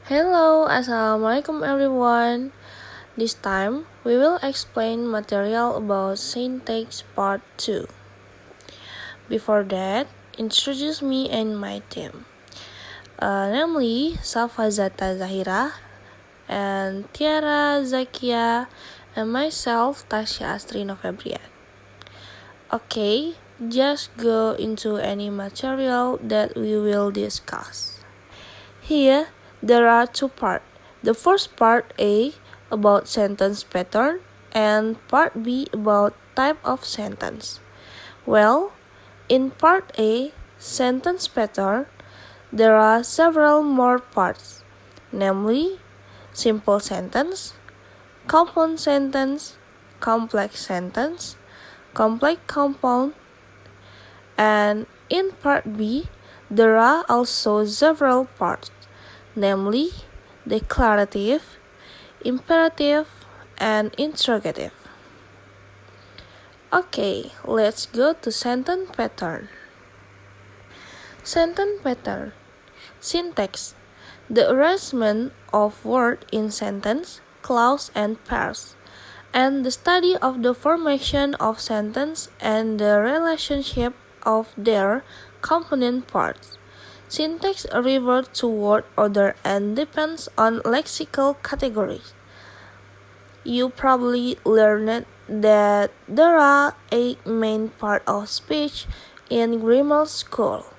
Hello, Assalamualaikum everyone. This time, we will explain material about syntax part 2. Before that, introduce me and my team. Namely, Safa Zata Zahira, and Tiara Zakia, and myself, Tasya Astrino Febrian. Okay, just go into any material that we will discuss. Here, there are two parts. The first part A about sentence pattern and part B about type of sentence. Well, in part A, sentence pattern, there are several more parts, namely simple sentence, compound sentence, complex sentence, complex compound, and in part B, there are also several parts, namely declarative, imperative, and interrogative. Okay, let's go to sentence pattern. Sentence pattern. Syntax. The arrangement of words in sentence, clause, and pairs, and the study of the formation of sentence and the relationship of their component parts. Syntax refers to word order and depends on lexical categories. You probably learned that there are 8 main parts of speech in grammar school.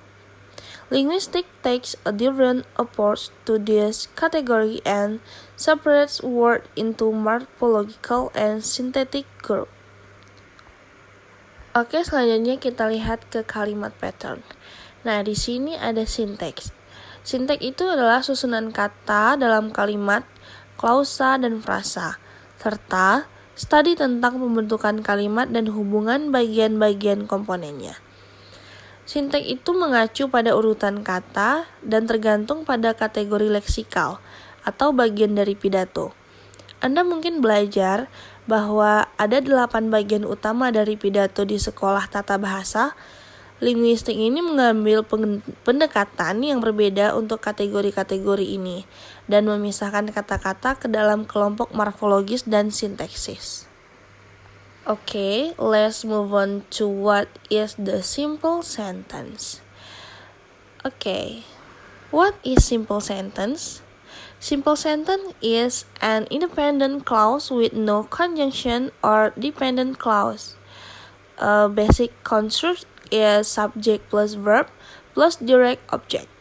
Linguistics takes a different approach to this category and separates words into morphological and synthetic groups. Oke, selanjutnya kita lihat ke kalimat pattern. Nah, di sini ada sinteks. Sinteks itu adalah susunan kata dalam kalimat, klausa, dan frasa, serta studi tentang pembentukan kalimat dan hubungan bagian-bagian komponennya. Sinteks itu mengacu pada urutan kata dan tergantung pada kategori leksikal atau bagian dari pidato. Anda mungkin belajar bahwa ada 8 bagian utama dari pidato di sekolah tata bahasa. Linguistik ini mengambil pendekatan yang berbeda untuk kategori-kategori ini dan memisahkan kata-kata ke dalam kelompok morfologis dan sintaksis. Okay, let's move on to what is the simple sentence. Okay, what is simple sentence? Simple sentence is an independent clause with no conjunction or dependent clause. A basic construct is subject plus verb plus direct object.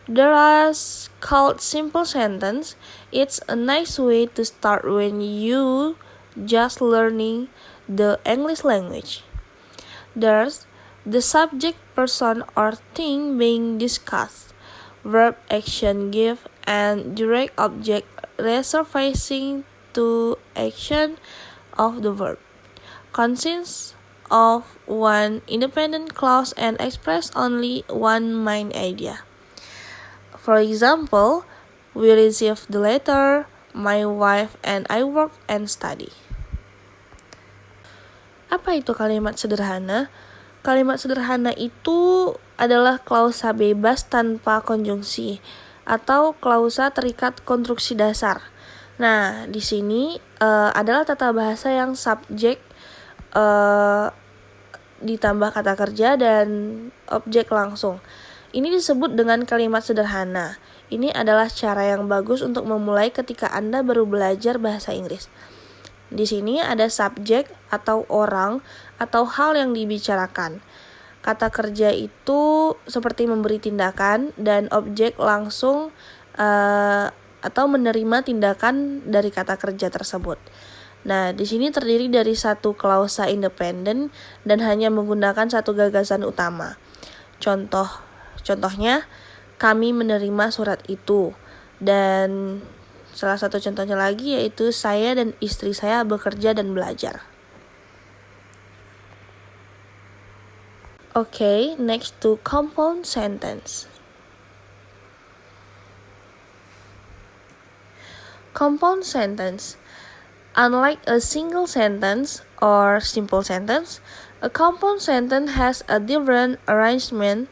There is called simple sentence. It's a nice way to start when you just learning the English language. There's the subject, person, or thing being discussed, verb, action, give, and direct object referring to action of the verb. Consists of one independent clause and express only one main idea. For example, we received the letter, my wife and I work and study. Apa itu kalimat sederhana? Kalimat sederhana itu adalah klausa bebas tanpa konjungsi atau klausa terikat konstruksi dasar. Nah, di sini adalah tata bahasa yang subjek ditambah kata kerja dan objek langsung. Ini disebut dengan kalimat sederhana. Ini adalah cara yang bagus untuk memulai ketika Anda baru belajar bahasa Inggris. Di sini ada subjek atau orang atau hal yang dibicarakan. Kata kerja itu seperti memberi tindakan dan objek langsung atau menerima tindakan dari kata kerja tersebut. Nah, di sini terdiri dari satu klausa independen dan hanya menggunakan satu gagasan utama. Contohnya, kami menerima surat itu. Dan salah satu contohnya lagi yaitu saya dan istri saya bekerja dan belajar. Okay, next to compound sentence. Compound sentence. Unlike a single sentence or simple sentence, a compound sentence has a different arrangement.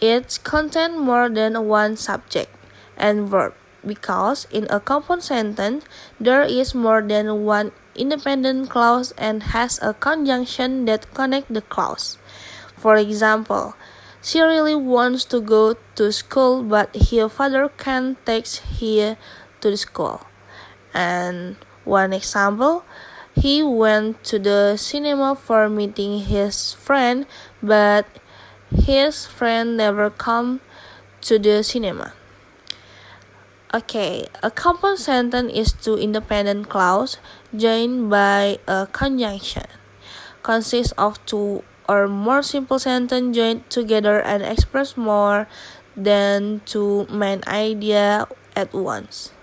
It contains more than one subject and verb because in a compound sentence there is more than one independent clause and has a conjunction that connect the clause. For example, she really wants to go to school, but her father can't take her to the school. And one example, he went to the cinema for meeting his friend, but his friend never come to the cinema. Okay, a compound sentence is two independent clauses joined by a conjunction. Consists of two or more simple sentences joined together and express more than two main ideas at once.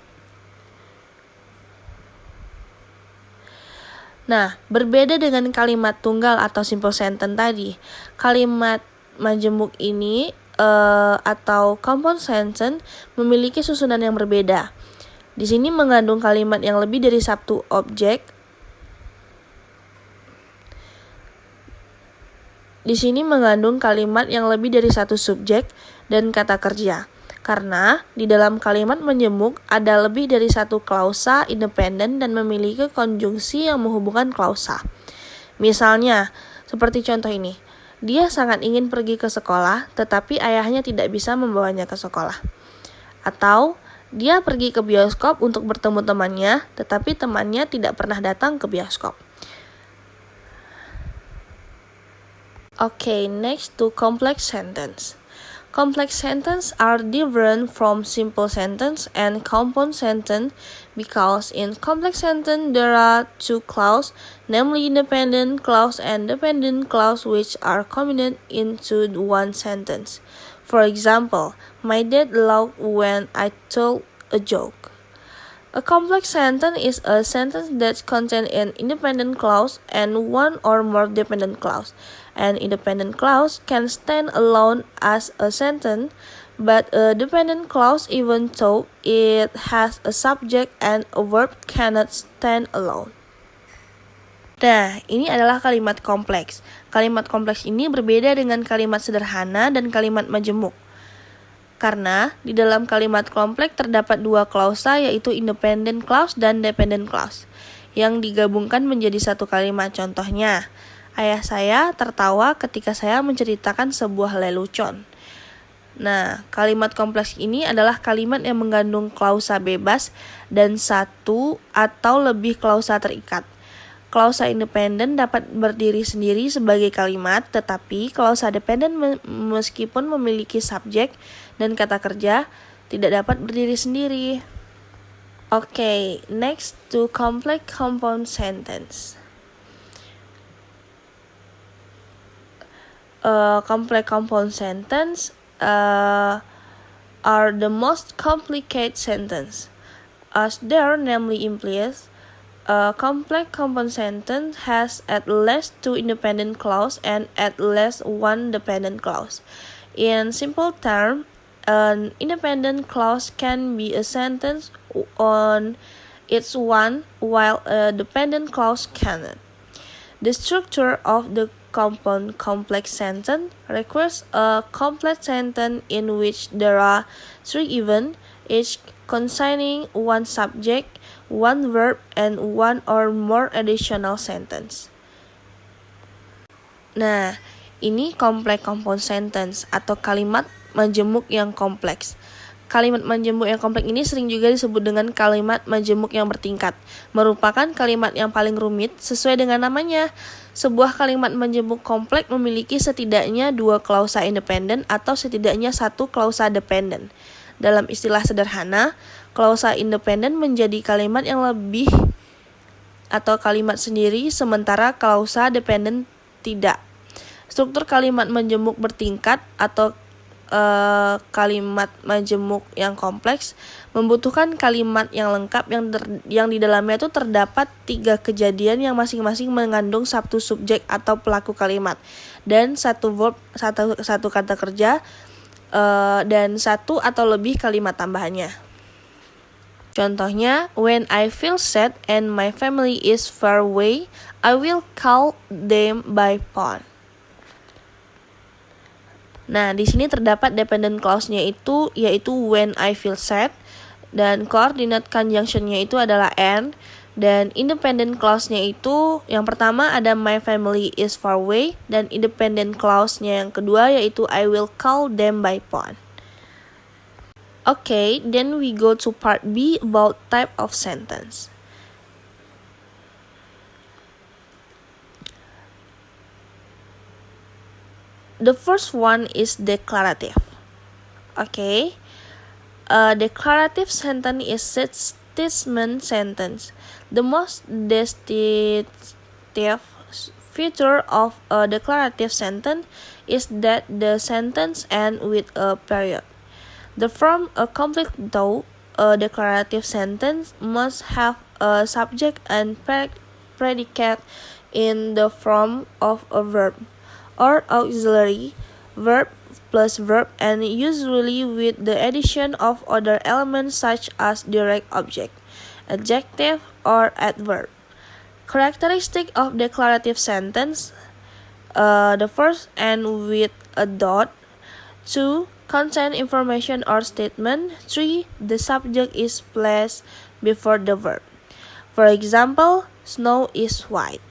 Nah, berbeda dengan kalimat tunggal atau simple sentence tadi, kalimat majemuk ini atau compound sentence memiliki susunan yang berbeda. Di sini mengandung kalimat yang lebih dari satu objek. Di sini mengandung kalimat yang lebih dari satu subjek dan kata kerja. Karena di dalam kalimat menjemuk ada lebih dari satu klausa independen dan memiliki konjungsi yang menghubungkan klausa. Misalnya, seperti contoh ini. Dia sangat ingin pergi ke sekolah, tetapi ayahnya tidak bisa membawanya ke sekolah. Atau, dia pergi ke bioskop untuk bertemu temannya, tetapi temannya tidak pernah datang ke bioskop. Okay, next to complex sentence. Complex sentences are different from simple sentence and compound sentence because in complex sentence there are two clauses, namely independent clause and dependent clause, which are combined into one sentence. For example, my dad laughed when I told a joke. A complex sentence is a sentence that contains an independent clause and one or more dependent clause. An independent clause can stand alone as a sentence, but a dependent clause, even though it has a subject and a verb, cannot stand alone. Nah, ini adalah kalimat kompleks. Kalimat kompleks ini berbeda dengan kalimat sederhana dan kalimat majemuk. Karena di dalam kalimat kompleks terdapat dua klausa, yaitu independent clause dan dependent clause, yang digabungkan menjadi satu kalimat. Contohnya, ayah saya tertawa ketika saya menceritakan sebuah lelucon. Nah, kalimat kompleks ini adalah kalimat yang mengandung klausa bebas dan satu atau lebih klausa terikat. Klausa independen dapat berdiri sendiri sebagai kalimat, tetapi klausa dependen meskipun memiliki subjek dan kata kerja tidak dapat berdiri sendiri. Okay, next to complex compound sentence. Complex compound sentence are the most complicated sentence. As their namely implies, a complex compound sentence has at least two independent clauses and at least one dependent clause. In simple terms, an independent clause can be a sentence on its own, while a dependent clause cannot. The structure of the compound complex sentence requires a complex sentence in which there are three events, each containing one subject, one verb, and one or more additional sentence. Nah, ini complex compound sentence atau kalimat majemuk yang kompleks. Kalimat majemuk yang kompleks ini sering juga disebut dengan kalimat majemuk yang bertingkat. Merupakan kalimat yang paling rumit sesuai dengan namanya. Sebuah kalimat majemuk kompleks memiliki setidaknya dua klausa independen atau setidaknya satu klausa dependen. Dalam istilah sederhana, klausa independen menjadi kalimat yang lebih atau kalimat sendiri, sementara klausa dependen tidak. Struktur kalimat majemuk bertingkat atau kalimat majemuk yang kompleks membutuhkan kalimat yang lengkap yang di dalamnya itu terdapat tiga kejadian yang masing-masing mengandung satu subjek atau pelaku kalimat dan satu verb, satu kata kerja dan satu atau lebih kalimat tambahannya. Contohnya, when I feel sad and my family is far away, I will call them by phone. Nah, di sini terdapat dependent clause-nya yaitu when I feel sad. Dan coordinate conjunction-nya itu adalah and. Dan independent clause-nya itu yang pertama ada my family is far away, dan independent clause-nya yang kedua yaitu I will call them by phone. Okay, then we go to part B about type of sentence. The first one is declarative. Okay. A declarative sentence is a statement sentence. The most distinctive feature of a declarative sentence is that the sentence ends with a period. To form a complete thought, a declarative sentence must have a subject and predicate in the form of a verb or auxiliary verb plus verb, and usually with the addition of other elements such as direct object, adjective, or adverb. Characteristic of declarative sentence: the first end with a dot. 2. Contain information or statement. 3. The subject is placed before the verb. For example, snow is white.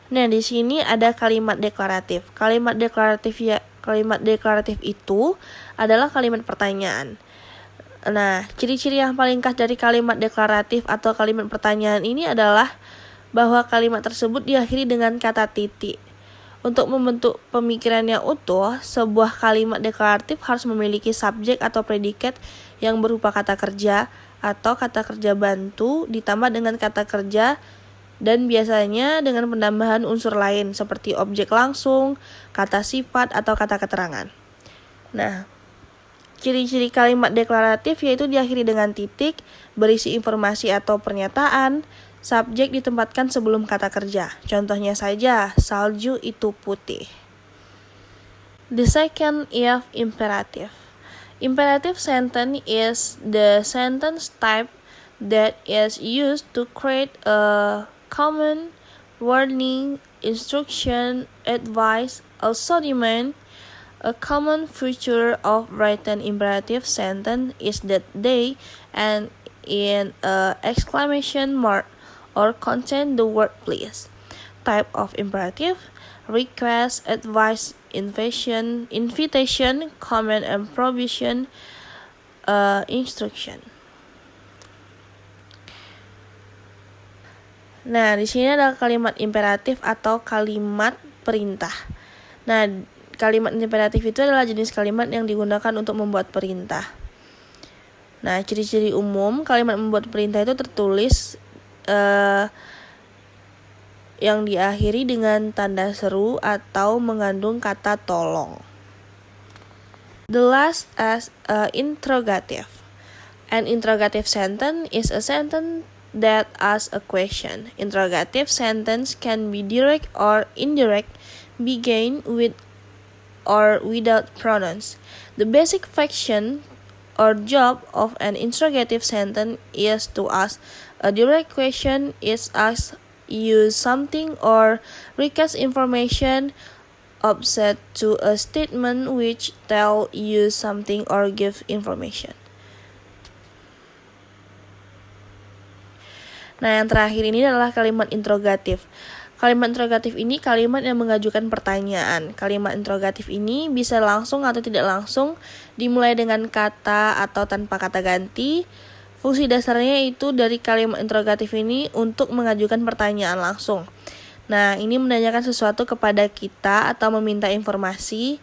Nah, di sini ada kalimat deklaratif. Kalimat deklaratif itu adalah kalimat pertanyaan. Nah, ciri-ciri yang paling khas dari kalimat deklaratif atau kalimat pertanyaan ini adalah bahwa kalimat tersebut diakhiri dengan kata titik. Untuk membentuk pemikiran yang utuh, sebuah kalimat deklaratif harus memiliki subjek atau predikat yang berupa kata kerja atau kata kerja bantu ditambah dengan kata kerja, dan biasanya dengan penambahan unsur lain seperti objek langsung, kata sifat, atau kata keterangan. Nah, ciri-ciri kalimat deklaratif yaitu diakhiri dengan titik, berisi informasi atau pernyataan, subjek ditempatkan sebelum kata kerja. Contohnya saja, salju itu putih. The second is imperative. Imperative sentence is the sentence type that is used to create a command, warning, instruction, advice, also demand. A common feature of written imperative sentence is that they end in a exclamation mark or contain the word please. Type of imperative: request, advice, invitation, command, and provision, instruction. Nah, di sini ada kalimat imperatif atau kalimat perintah. Nah, kalimat imperatif itu adalah jenis kalimat yang digunakan untuk membuat perintah. Nah, ciri-ciri umum kalimat membuat perintah itu tertulis yang diakhiri dengan tanda seru atau mengandung kata tolong. The last is interrogative. An interrogative sentence is a sentence that asks a question. Interrogative sentence can be direct or indirect, begin with or without pronouns. The basic function or job of an interrogative sentence is to ask a direct question, is ask use something or request information, opposite to a statement which tell you something or give information. Nah, yang terakhir ini adalah kalimat interrogatif. Kalimat interrogatif ini kalimat yang mengajukan pertanyaan. Kalimat interrogatif ini bisa langsung atau tidak langsung, dimulai dengan kata atau tanpa kata ganti. Fungsi dasarnya itu dari kalimat interrogatif ini untuk mengajukan pertanyaan langsung. Nah, ini menanyakan sesuatu kepada kita atau meminta informasi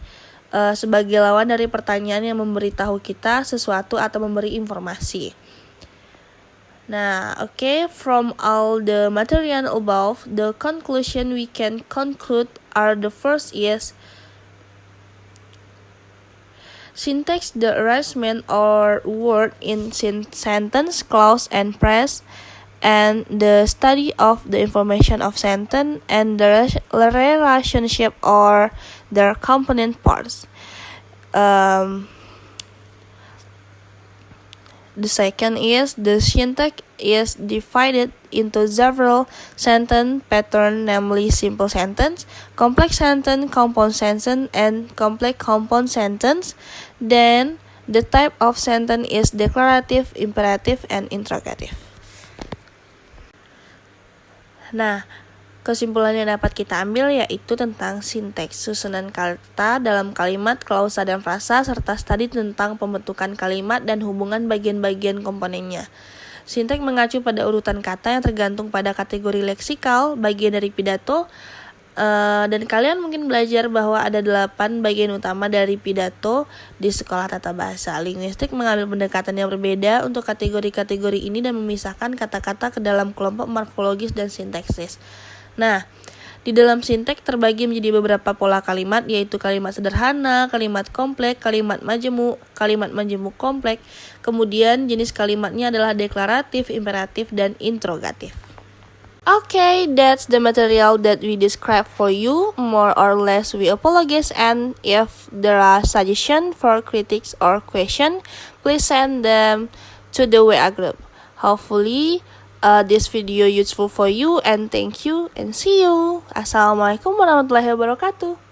sebagai lawan dari pertanyaan yang memberitahu kita sesuatu atau memberi informasi. Nah, from all the material above, the conclusion we can conclude are: the first is syntax, the arrangement or word in sentence, clause, and phrase, and the study of the information of sentence and the relationship or their component parts. The second is the syntax is divided into several sentence patterns, namely simple sentence, complex sentence, compound sentence, and complex compound sentence. Then the type of sentence is declarative, imperative, and interrogative. Nah, kesimpulan yang dapat kita ambil yaitu tentang sinteks, susunan kata dalam kalimat, klausa, dan frasa, serta studi tentang pembentukan kalimat dan hubungan bagian-bagian komponennya. Sinteks mengacu pada urutan kata yang tergantung pada kategori leksikal, bagian dari pidato, dan kalian mungkin belajar bahwa ada 8 bagian utama dari pidato di sekolah tata bahasa. Linguistik mengambil pendekatan yang berbeda untuk kategori-kategori ini dan memisahkan kata-kata ke dalam kelompok morfologis dan sintaksis. Nah, di dalam sinteks terbagi menjadi beberapa pola kalimat, yaitu kalimat sederhana, kalimat kompleks, kalimat majemuk kompleks. Kemudian jenis kalimatnya adalah deklaratif, imperatif, dan interrogatif. Okay, that's the material that we described for you. More or less we apologize, and if there are suggestions for critics or question, please send them to the WA group. Hopefully this video useful for you, and thank you and see you. Assalamualaikum warahmatullahi wabarakatuh.